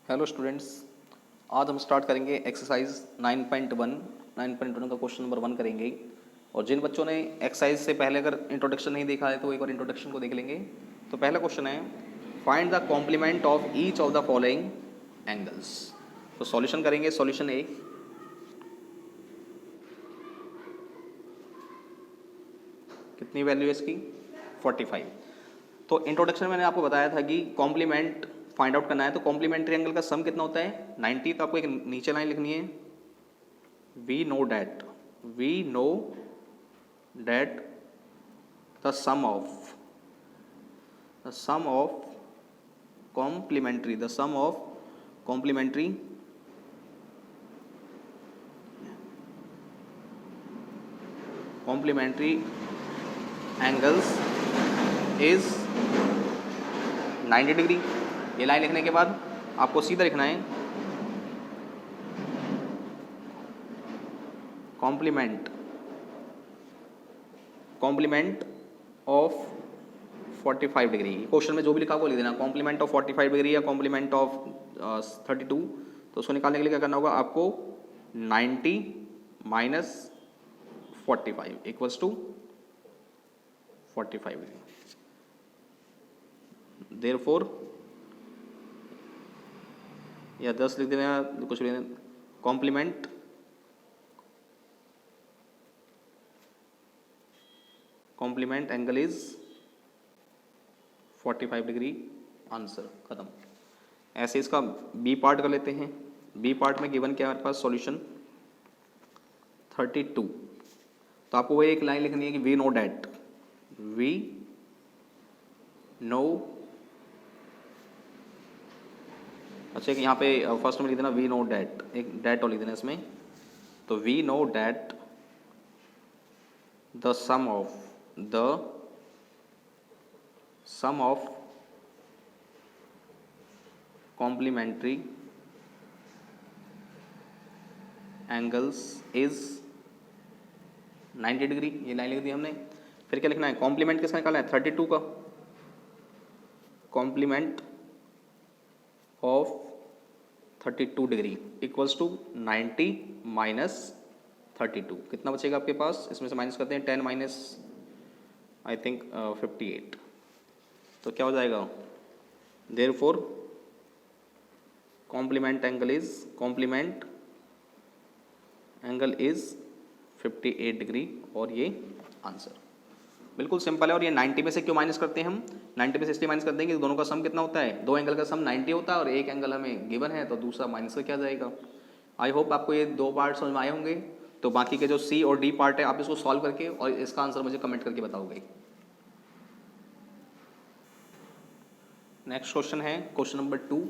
Hello students, आज हम start करेंगे एक्सरसाइज 9.1 का क्वेश्चन नंबर 1 करेंगे। और जिन बच्चों ने एक्सरसाइज से पहले अगर इंट्रोडक्शन नहीं देखा है तो एक बार इंट्रोडक्शन को देख लेंगे। तो पहला क्वेश्चन है, find the complement of each of the following angles. तो सॉल्यूशन करेंगे। सॉल्यूशन ए, कितनी वैल्यू है इसकी 45। तो इंट्रोडक्शन में मैंने आपको बताया था कि कॉम्प्लीमेंट फाइंड आउट करना है। तो कॉम्प्लीमेंट्री एंगल का सम कितना होता है 90। तो आपको एक नीचे लाइन लिखनी है, we know that the sum of complementary angles is 90 degree. ये लाइन लिखने के बाद आपको सीधा लिखना है कॉम्प्लीमेंट ऑफ 45 डिग्री। क्वेश्चन में जो भी लिखा वो लिख देना, कॉम्प्लीमेंट ऑफ 45 डिग्री या कॉम्प्लीमेंट ऑफ 32। तो उसको निकालने के लिए क्या करना होगा आपको, 90 minus 45 equals to 45 degree. Therefore या 10 लिख देना, कुछ भी complement angle is 45 degree. Answer खत्म। ऐसे इसका बी पार्ट कर लेते हैं। बी पार्ट में गिवन क्या है हमारे पास, सॉल्यूशन 32। तो आपको वही एक लाइन लिखनी है कि वी नो अच्छा कि यहाँ पे फर्स्ट में लिख देना वी नो डैट, एक डैट और लिख देना इसमें। तो we know that the sum of complementary angles is 90 degree. ये लाइन लिख दी हमने। फिर क्या लिखना है, कॉम्प्लीमेंट किसका निकालना है 32 का। Complement of 32 degree equals to 90 minus 32। कितना बचेगा आपके पास, इसमें से माइनस करते हैं 10 माइनस आई थिंक 58। तो क्या हो जाएगा, therefore complement angle is 58 degree. और ये आंसर बिल्कुल सिंपल है। और ये 90 में से क्यों माइनस करते हैं हम, 90 में से इसलिए माइनस करते हैं कि दोनों का सम कितना होता है, दो एंगल का सम 90 होता है और एक एंगल हमें गिवन है, तो दूसरा माइनस का क्या जाएगा। आई होप आपको ये दो पार्ट समझ में आए होंगे। तो बाकी के जो सी और डी पार्ट है आप इसको सॉल्व करके और इसका आंसर मुझे कमेंट करके बताओगे। नेक्स्ट क्वेश्चन है question number 2,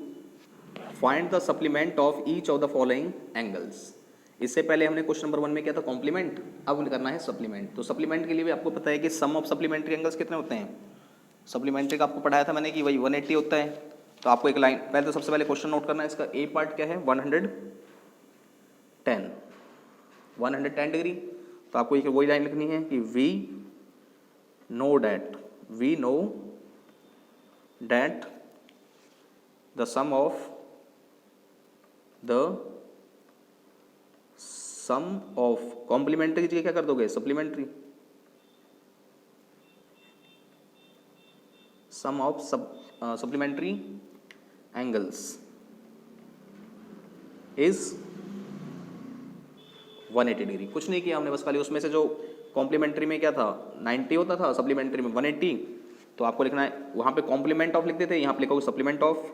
find the supplement of each of the following angles. इससे पहले हमने क्वेश्चन नंबर 1 में किया था कॉम्प्लीमेंट, अब करना है सप्लीमेंट। तो सप्लीमेंट के लिए भी आपको पता है कि सम ऑफ सप्लीमेंट्री एंगल्स कितने होते हैं। सप्लीमेंट्री का आपको पढ़ाया था मैंने कि वही 180 होता है। तो आपको एक लाइन पहले तो सबसे पहले क्वेश्चन नोट करना है, इसका ए पार्ट क्या है 110 डिग्री। तो आपको एक वही लाइन लिखनी है कि we know that the sum of complementary की जगह क्या कर दोगे, supplementary. Sum of supplementary angles is 180 degree. कुछ नहीं किया हमने, बस खाली उसमें से जो कॉम्प्लीमेंट्री में क्या था 90 होता था, सप्लीमेंट्री में 180। तो आपको लिखना है, वहां पे कॉम्प्लीमेंट ऑफ लिखते थे, यहां पे लिखोगे सप्लीमेंट ऑफ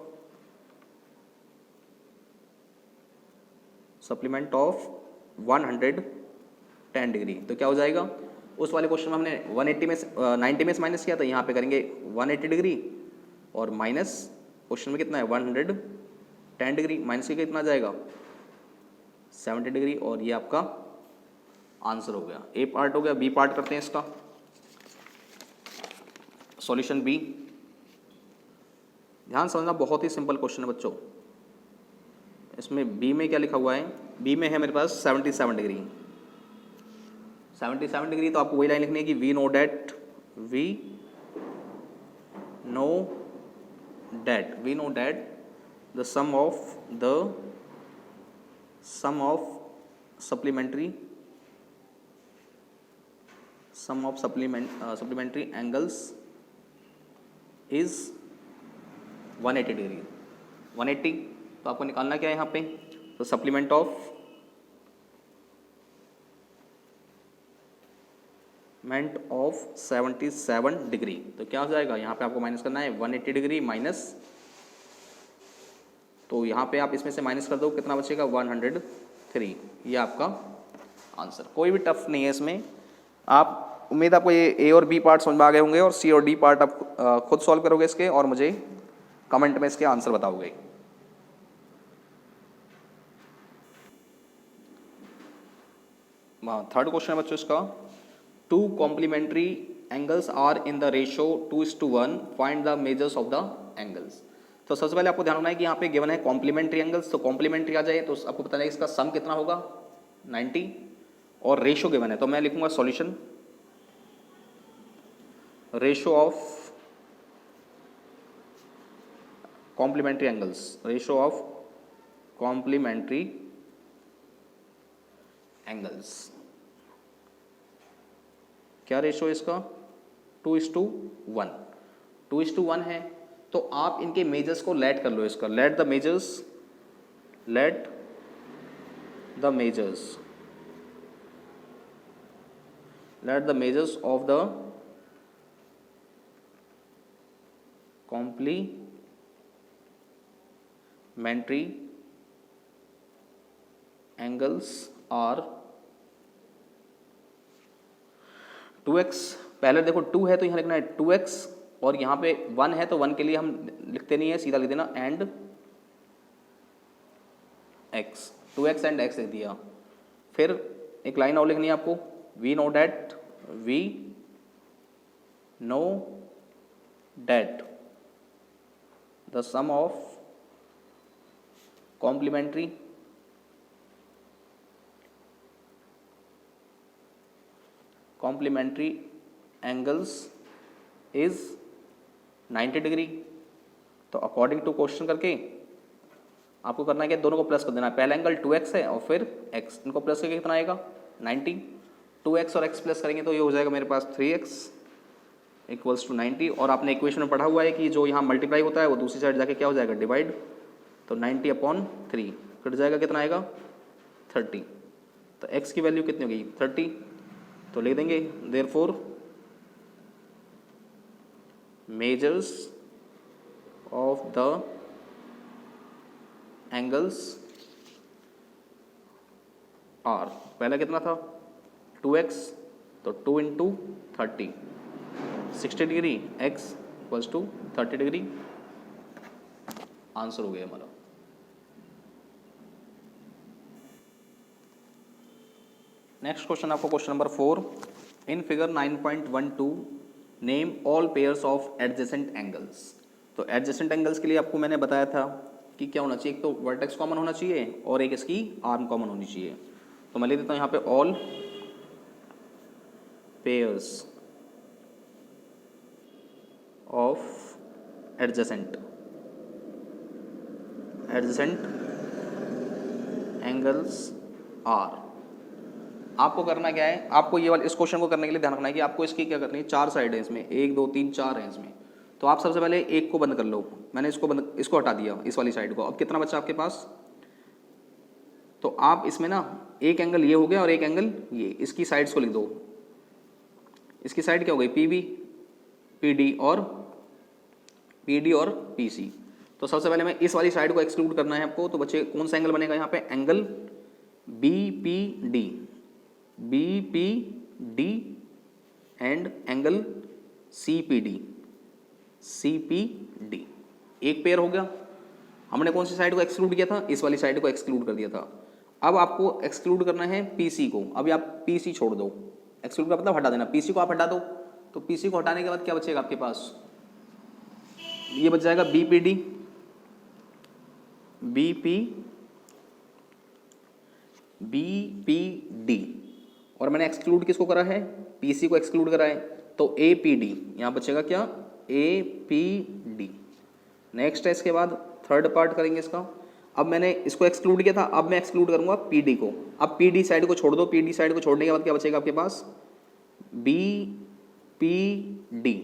110 डिग्री। तो क्या हो जाएगा, उस वाले क्वेश्चन में हमने 180 में 90 में से माइनस किया था, यहाँ पे करेंगे 180 डिग्री और माइनस क्वेश्चन में कितना है 110 डिग्री, माइनस की कितना जाएगा 70 डिग्री। और ये आपका आंसर हो गया। ए पार्ट हो गया। बी पार्ट करते हैं इसका, सॉल्यूशन बी। ध्यान समझना, बहुत ही सिंपल क्वेश्चन है बच्चों। इसमें बी में क्या लिखा हुआ है, बी में है मेरे पास 77 डिग्री। 77 डिग्री तो आपको वही लाइन लिखनी है कि we know that the sum of supplementary angles is 180 degree. 180 तो आपको निकालना क्या है यहाँ पे, तो सप्लीमेंट ऑफ 77 डिग्री, तो क्या हो जाएगा यहाँ पे आपको माइनस करना है 180 डिग्री माइनस, तो यहाँ पे आप इसमें से माइनस कर दो, कितना बचेगा 103। ये आपका आंसर। कोई भी टफ नहीं है इसमें। आप उम्मीद आपको ये ए और बी पार्ट समझ में आ गए होंगे और सी और डी पार्ट आप खुद सॉल्व करोगे इसके और मुझे कमेंट में इसके आंसर बताओगे। थर्ड क्वेश्चन है बच्चों इसका, two complementary angles are in the ratio 2:1, find the measures of the angles. तो सबसे पहले आपको ध्यान रखना है कि यहाँ पे गिवन है कॉम्प्लीमेंट्री एंगल्स, तो कॉम्प्लीमेंट्री आ जाए तो आपको पता है इसका सम कितना होगा 90 और रेशो गिवन है, तो मैं लिखूंगा solution ratio of complementary angles, ratio of complementary angles. क्या रेशो है इसका 2:1, 2:1 है, तो आप इनके मेजर्स को लेट कर लो इसका, let the measures of the complementary angles are 2x, पहले देखो 2 है तो यहाँ लिखना है 2x और यहाँ पे 1 है तो 1 के लिए हम लिखते नहीं है, सीधा लिख देना and x, 2x and x लिख दिया। फिर एक लाइन और लिखनी है आपको, we know that the sum of complementary angles is 90 degree. तो अकॉर्डिंग टू क्वेश्चन करके आपको करना है कि दोनों को प्लस कर देना है, पहला एंगल 2x है और फिर x, इनको प्लस करके कितना आएगा 90, 2x और x प्लस करेंगे तो ये हो जाएगा मेरे पास 3x इक्वल्स टू 90। और आपने इक्वेशन में पढ़ा हुआ है कि जो यहाँ मल्टीप्लाई होता है वो दूसरी साइड जाके क्या हो जाएगा डिवाइड, तो 90/3 कट जाएगा, कितना आएगा 30। तो x की वैल्यू कितनी होगी 30, तो लिख देंगे therefore measures of the angles are, पहला कितना था 2x, तो 2 × 30 60 degree, x equals to 30 degree, answer हो गया हमारा। नेक्स्ट क्वेश्चन आपको question number 4, in figure 9.12 name all pairs of adjacent angles. तो एडजेसेंट एंगल्स के लिए आपको मैंने बताया था कि क्या होना चाहिए, एक तो वर्टेक्स कॉमन होना चाहिए और एक इसकी आर्म कॉमन होनी चाहिए। तो मैं लिख देता हूँ यहाँ पे all pairs of adjacent angles are. आपको करना क्या है, आपको ये वाले इस क्वेश्चन को करने के लिए ध्यान रखना है कि आपको इसकी क्या करनी है, 4 साइड है इसमें, 1 2 3 4 है इसमें। तो आप सबसे पहले एक को बंद कर लो, मैंने इसको हटा दिया इस वाली साइड को। अब कितना बचा आपके पास, तो आप इसमें ना एक एंगल ये हो गया और एक एंगल ये, इसकी साइड्स को लिख दो। इसकी साइड क्या हो गई PB PD और PC। तो सबसे पहले मैं इस वाली साइड को एक्सक्लूड करना है आपको, तो बच्चे कौन सा एंगल बनेगा यहाँ पे, angle BPD and angle CPD। एक पेयर हो गया। हमने कौन सी साइड को एक्सक्लूड किया था, इस वाली साइड को एक्सक्लूड कर दिया था। अब आपको एक्सक्लूड करना है PC को। अभी आप PC छोड़ दो, एक्सक्लूड का मतलब हटा देना, PC को आप हटा दो। तो PC को हटाने के बाद क्या बचेगा आपके पास, ये बच जाएगा BPD और मैंने एक्सक्लूड किसको करा है, PC को एक्सक्लूड करा है, तो APD यहाँ बचेगा क्या, APD। नेक्स्ट है इसके बाद थर्ड पार्ट करेंगे इसका। अब मैंने इसको एक्सक्लूड किया था, अब मैं एक्सक्लूड करूंगा पी डी को। अब पी डी साइड को छोड़ दो, पी डी साइड को छोड़ने के बाद क्या बचेगा आपके पास, B P D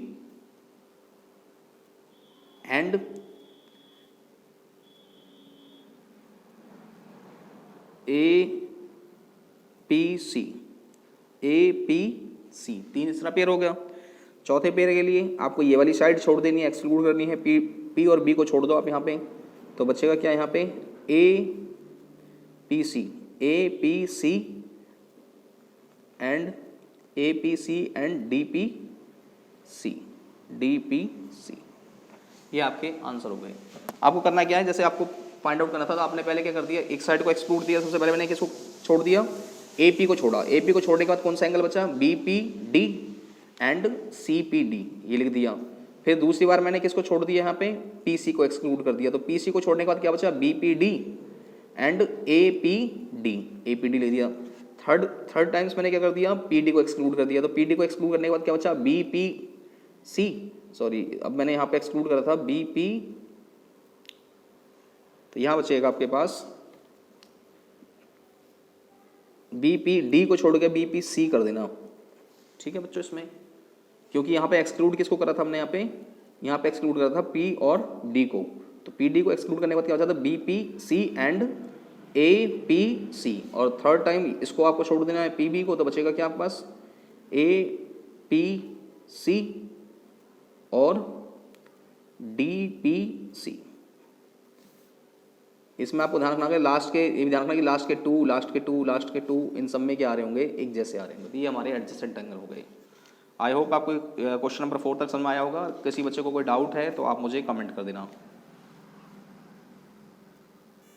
and A P C, A P C, तीन इस तरह पेयर हो गया। चौथे पेयर के लिए आपको ये वाली साइड छोड़ देनी है, एक्सक्लूड करनी है, पी पी और बी को छोड़ दो आप यहाँ पे, तो बचेगा क्या यहाँ पे, A P C, A P C and A P C and D P C, D P C. ये आपके आंसर हो गए। आपको करना क्या है, जैसे आपको फाइंड आउट करना था तो आपने पहले क्या कर दिया, एक साइड को एक्सक्लूड दिया, सबसे पहले मैंने किसको छोड़ दिया, ए पी को छोड़ा। ए पी को छोड़ने के बाद कौन सा एंगल बचा, B P D and C P D, ये लिख दिया। फिर दूसरी बार मैंने किसको छोड़ दिया यहाँ पे, पी सी को एक्सक्लूड कर दिया, तो पी सी को छोड़ने के बाद क्या बचा, B P D and A P D, A P D लिख दिया। थर्ड टाइम्स मैंने क्या कर दिया, पी डी को एक्सक्लूड कर दिया, तो पी डी को एक्सक्लूड करने के बाद क्या बचा, बी पी सी, सॉरी अब मैंने यहाँ पे एक्सक्लूड करा था बी पी, तो यहाँ बचेगा आपके पास बी पी डी को छोड़ के बी पी सी कर देना, ठीक है बच्चों। इसमें क्योंकि यहाँ पे एक्सक्लूड किसको करा था हमने, यहाँ पे एक्सक्लूड करा था पी और डी को, तो पी डी को एक्सक्लूड करने के बाद क्या बचा था, B P C and A P C, और थर्ड टाइम इसको आपको छोड़ देना है पी बी को, तो बचेगा क्या आपके पास, ए पी सी और डी पी सी। इसमें आपको ध्यान रखना है लास्ट के, ये भी ध्यान रखना कि लास्ट के टू इन सब में क्या आ रहे होंगे, एक जैसे आ रहे होंगे, तो ये हमारे एडजस्टेंट एंगल हो गए। आई होप आपको क्वेश्चन नंबर 4 तक समझ में आया होगा। किसी बच्चे को कोई डाउट है तो आप मुझे कमेंट कर देना।